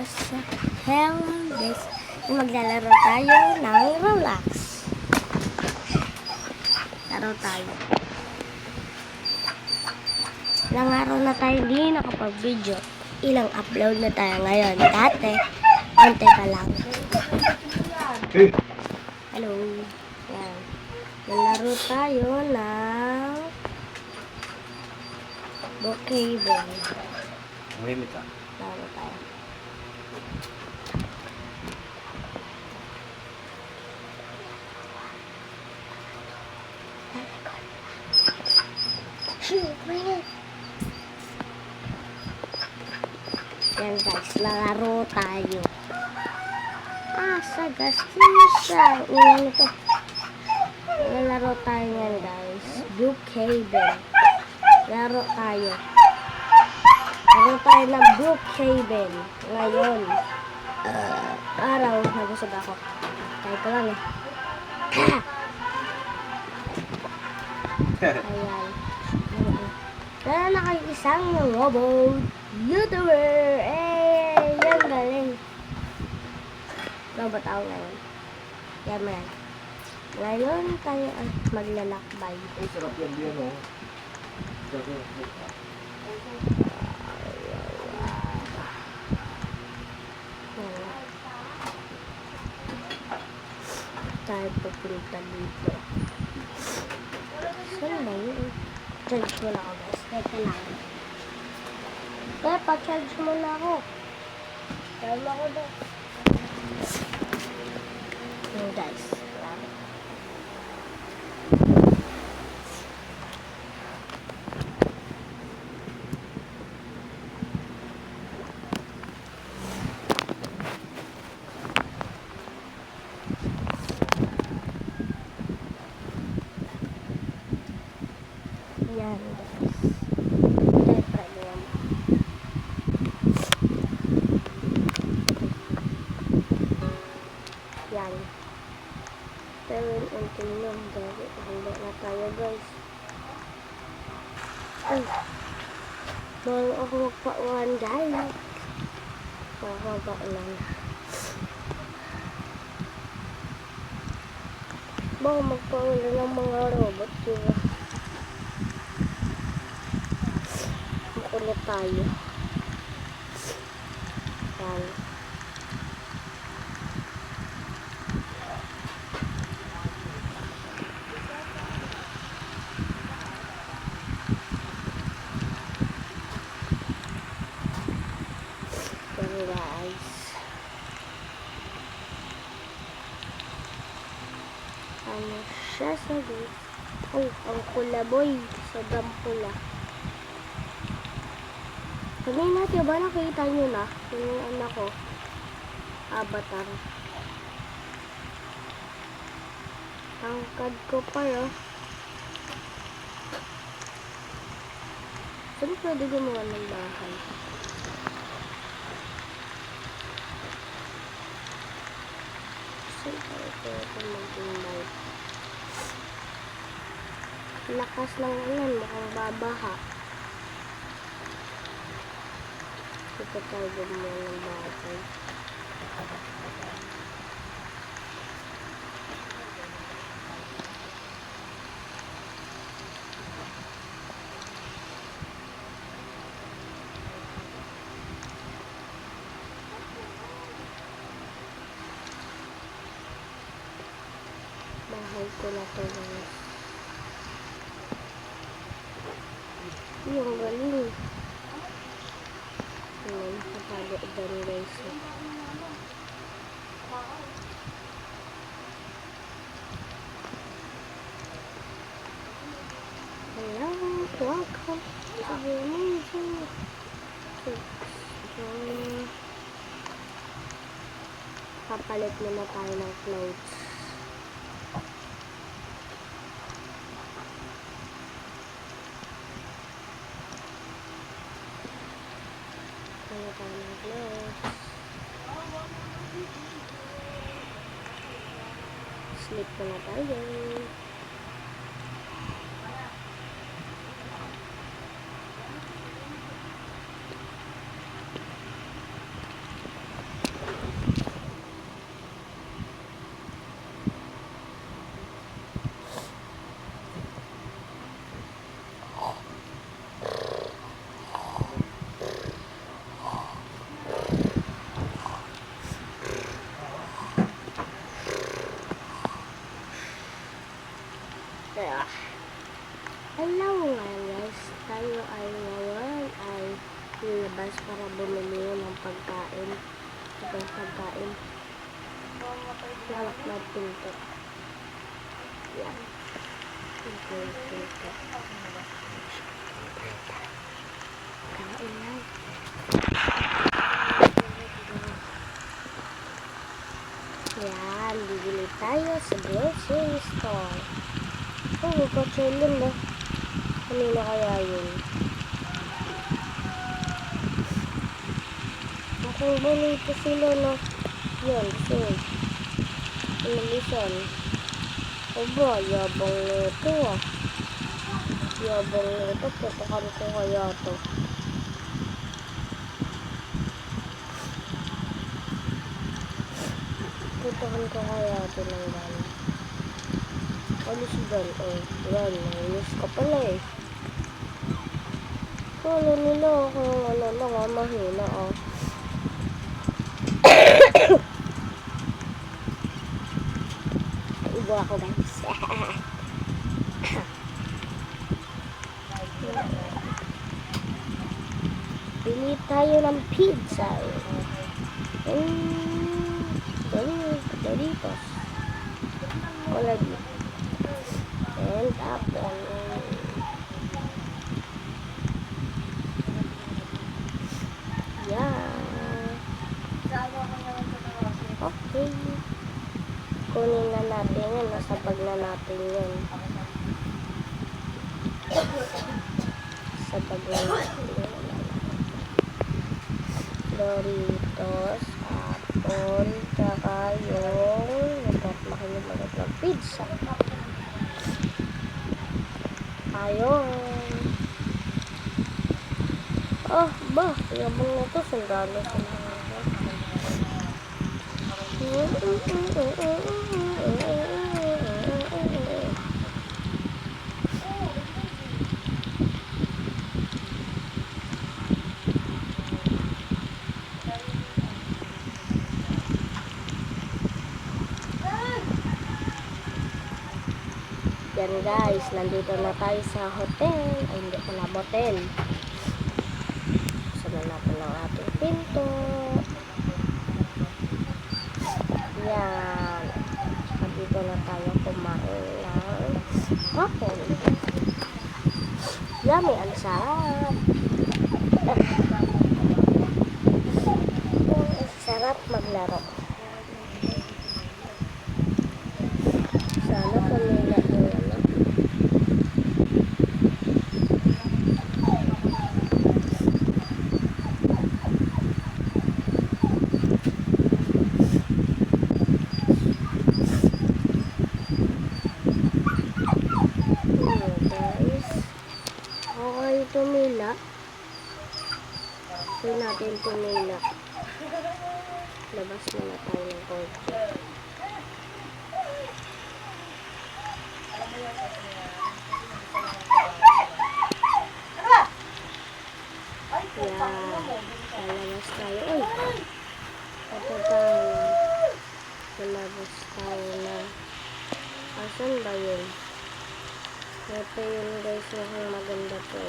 Hello guys, maglalaro tayo ng Roblox. Laro tayo. Ilang araw na tayo hindi nakapag-video. Ilang upload na tayo ngayon. Dati, konti pa lang. Hello. Yan. Nalaro tayo ng Brookhaven. Limit ka. Laro tayo. Yan guys, laro tayo. Sa gastisya. Iyan ito. Laro tayo yan guys. Brookhaven. Laro tayo. Laro tayo ng Brookhaven. Ngayon. Araw. Nabusog ako. Tayo ko lang eh. Ayan. Tara na kayo isang robot YouTuber. Yan galing. Robot ako ngayon. Yan man. Ngayon tayo maglalakbay. Ay, sarap yan din, oh. Tayo pupunta dito. Saan ba yun? Charge mo na ako guys. Teka lang. Kaya pa-charge mo na ako. Charge ako doon. Yun guys. Yan guys. Try mo yan. Yan. Pero yung tingnan dahil handa na tayo guys. Ay. Bago ako magpauwan dahil. Mababa lang. Bago magpaulan ng mga robot diba? Makulit tayo. Yan. Yan guys. Ano siya sa guys? Oh, ang kulaboy. Sobrang pula. Kanina diba nakita nyo na yung anak ko avatar. Angkad ko pa saan pwede gumawa ng bahay? Saan pwede maging bahay? Lakas ng ulan, mukhang babaha. Ito tayo gumawa ng bahay. Bahay ko na to guys. Yung galing. Ayan, nakapalo doon guys. Hello, welcome to the amazing. Papalit muna tayo ng clothes. Papalit tayo ng clothes. Sleep muna tayo. Yan. Kain na. Yan, bibili tayo sa grocery store. Oh, kachelin na. Kanina kaya yun? Mukhang bonito sila na. Yan, so. Inalisan. Aba, yabang nito ah. Yabang nito. Patakan ko kaya to. Patakan ko kaya to ng gano'n. Alis dyan. Oh, yan. Nainis ka pala eh. Kala nila kung ano lang ah. Mahina ah. Ibo ako guys. Bili tayo ng pizza. Doritos. Lagi. And apple. Yeah. Okay. Kunin na natin yan. Nasa bag na natin yan. Sa bag na natin yan. Doritos, apple, tsaka yung makinig ng pizza. Ayun. Oh, ba? Yabang na ito. Sundalo sa mga. Yan guys, nandito na tayo sa hotel. Ay, hindi pala motel. Saan natin ang ating pinto. Yan. Nandito na tayo kumain ng hapon. Yummy, ang sarap. Ang sarap maglaro. Sana pamilya ko ano. Guys. Okay, tumila. Hindi natin tumila. Labas muna tayo ng kotse. Yan. Lalabas tayo. Uy! Ito tayo. Lalabas tayo na. Asan ba yun? Ito yun guys. Mukhang maganda to.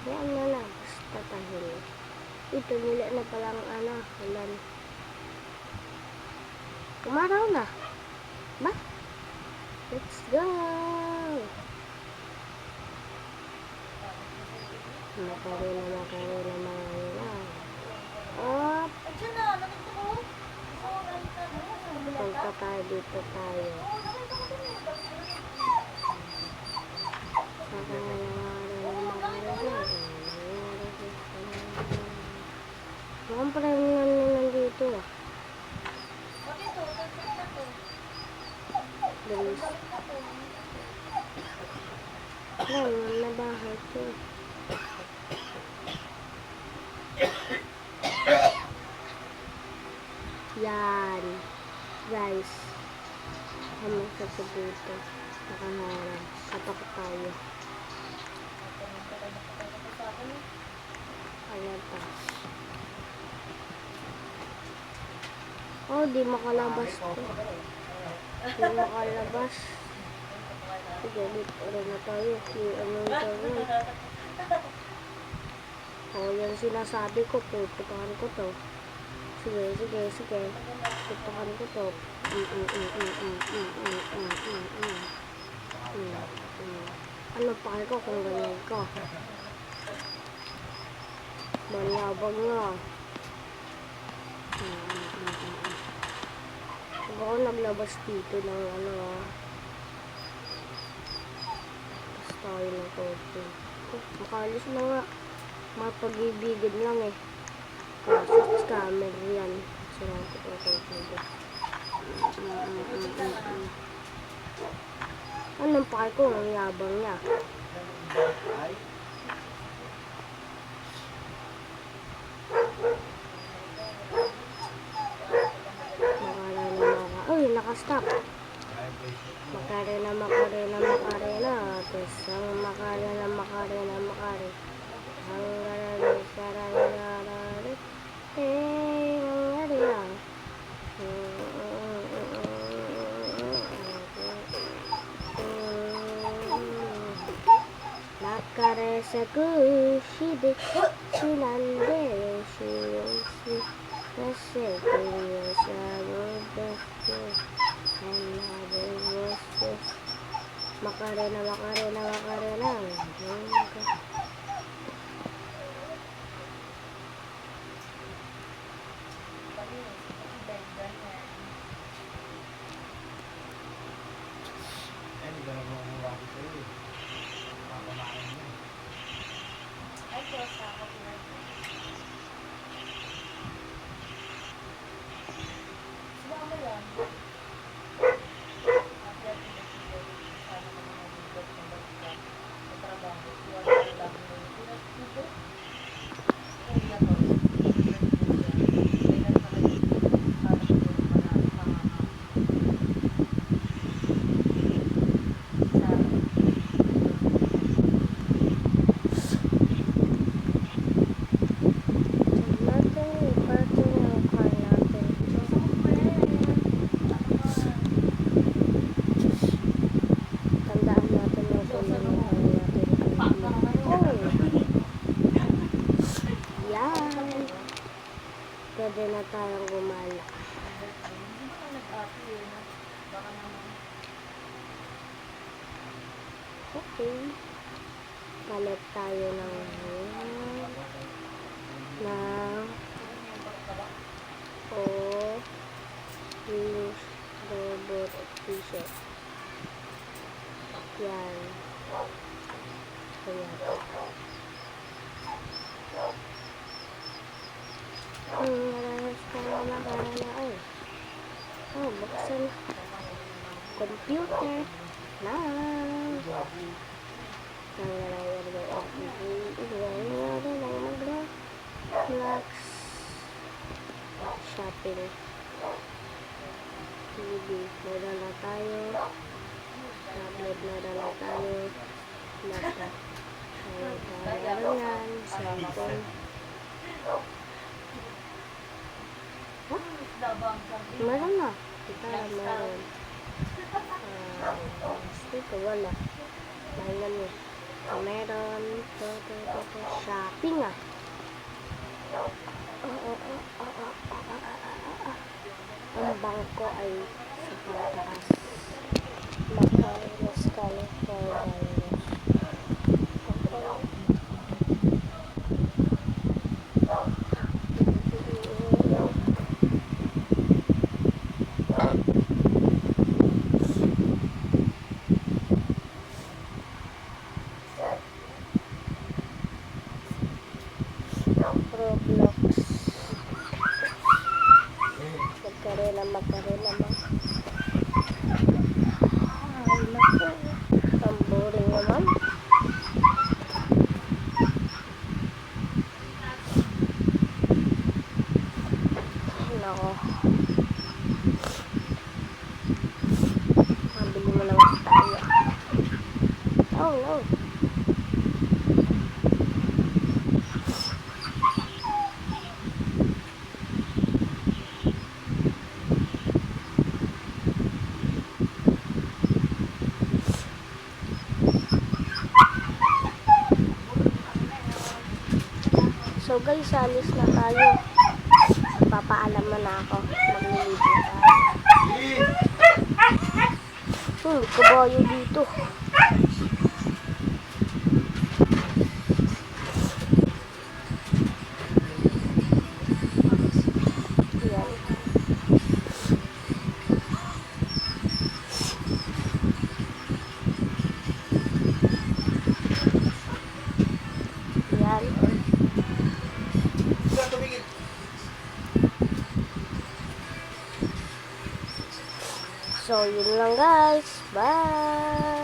Yan na lang. Basta tahimik. Ito mula na palang ulan. Umaraw na. Ba? Let's go! Makari na mga up! Punta tayo dito tayo. Mukhang parang nandito ah. Bilis. Wala na bahay ito. Yan. Guys. Kami sa dito. Nakaharap. Katok tayo. Ayan pa. Oh, di makalabas to. Di makalabas. Sige, dito rin na tayo. Ano yung gawin? O, yan sinasabi ko. Puputukan ko to. Sige, sige, sige. Puputukan ko to. Ano pa ko kung ganyan ko? Manyabang nga. Huwag ako naglabas dito ng ano ah. Tapos tayo ng kote. Makalis na nga. Mapag-ibigan lang eh. Kaso scammer yan. Sirang ko po kote. Anong pakay ko? Ang yabang niya. Uy, nakastop. Makarena. Tapos ang makarena. Ang garari. Nakaresa ko shide chilande shiyoshi nase kuyo sabo baste another voices makarena. Pwede na tayong gumala. Okay. Palit tayo ng use robot t-shirt. Yan. Ayan. Buksan computer na shopping TV nadala tayo, tablet nadala tayo, laptop tayo yan, cellphone. Meron na. Meron. Dito wala. Maingan mo. Meron. Shopping ah. Ang bangko ay sa pataas. Macauros, California. Roblox. Magkarela. Ay, naku. Ang boring naman. Nako. Mabili mo lang tayo. Oh, no. So guys, alis na tayo. Papaalam mo na ako. Maglilid na tayo. Kabayo dito. Yan. Yan. So, yun lang guys. Bye!